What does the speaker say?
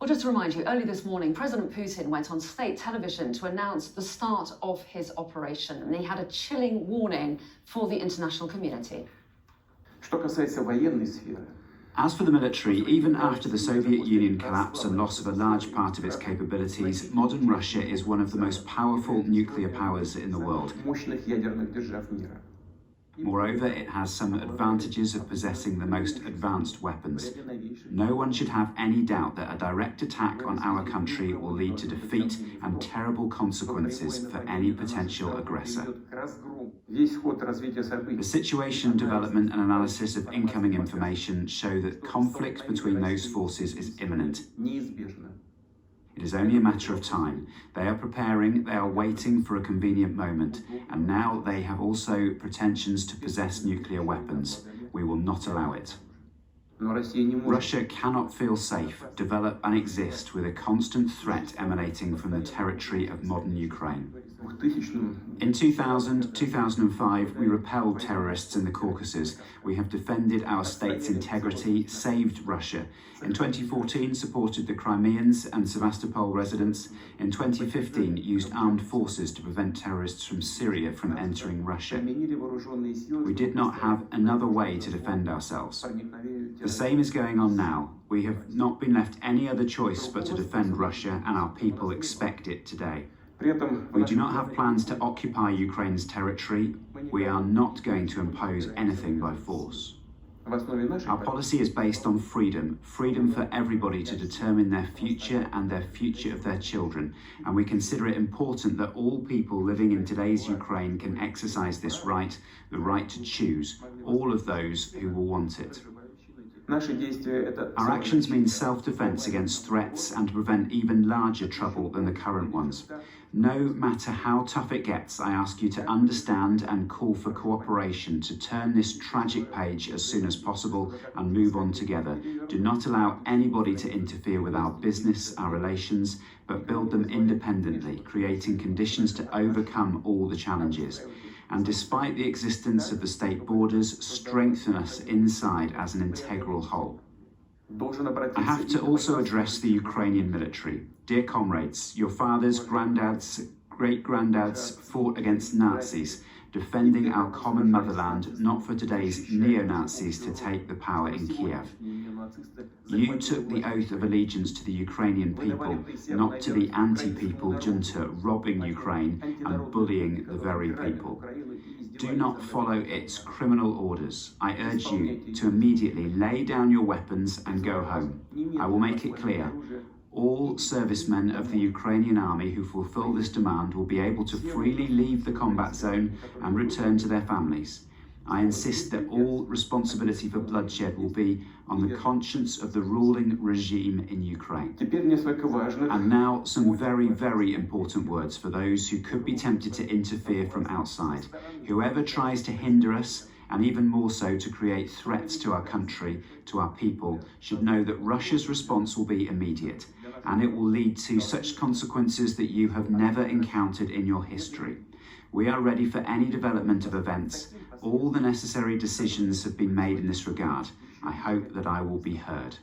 Well, just to remind you, early this morning, President Putin went on state television to announce the start of his operation, and he had a chilling warning for the international community. As for the military, even after the Soviet Union collapse and loss of a large part of its capabilities, modern Russia is one of the most powerful nuclear powers in the world. Moreover, it has some advantages of possessing the most advanced weapons. No one should have any doubt that a direct attack on our country will lead to defeat and terrible consequences for any potential aggressor. The situation, development and analysis of incoming information show that conflict between those forces is imminent. It is only a matter of time. They are preparing, they are waiting for a convenient moment, and now they have also pretensions to possess nuclear weapons. We will not allow it. Russia cannot feel safe, develop and exist with a constant threat emanating from the territory of modern Ukraine. In 2000-2005, we repelled terrorists in the Caucasus. We have defended our state's integrity, saved Russia. In 2014, supported the Crimeans and Sevastopol residents. In 2015, used armed forces to prevent terrorists from Syria from entering Russia. We did not have another way to defend ourselves. The same is going on now. We have not been left any other choice but to defend Russia, and our people expect it today. We do not have plans to occupy Ukraine's territory. We are not going to impose anything by force. Our policy is based on freedom for everybody to determine their future and their future of their children, and we consider it important that all people living in today's Ukraine can exercise this right, the right to choose, all of those who will want it. Our actions mean self-defense against threats and to prevent even larger trouble than the current ones. No matter how tough it gets, I ask you to understand and call for cooperation to turn this tragic page as soon as possible and move on together. Do not allow anybody to interfere with our business, our relations, but build them independently, creating conditions to overcome all the challenges. And despite the existence of the state borders, strengthen us inside as an integral whole. I have to also address the Ukrainian military. Dear comrades, your fathers, granddads, great-granddads fought against Nazis, defending our common motherland, not for today's neo-Nazis to take the power in Kiev. You took the oath of allegiance to the Ukrainian people, not to the anti-people junta robbing Ukraine and bullying the very people. Do not follow its criminal orders. I urge you to immediately lay down your weapons and go home. I will make it clear. All servicemen of the Ukrainian army who fulfill this demand will be able to freely leave the combat zone and return to their families. I insist that all responsibility for bloodshed will be on the conscience of the ruling regime in Ukraine. And now some very, very important words for those who could be tempted to interfere from outside. Whoever tries to hinder us, and even more so to create threats to our country, to our people, should know that Russia's response will be immediate, and it will lead to such consequences that you have never encountered in your history. We are ready for any development of events. All the necessary decisions have been made in this regard. I hope that I will be heard.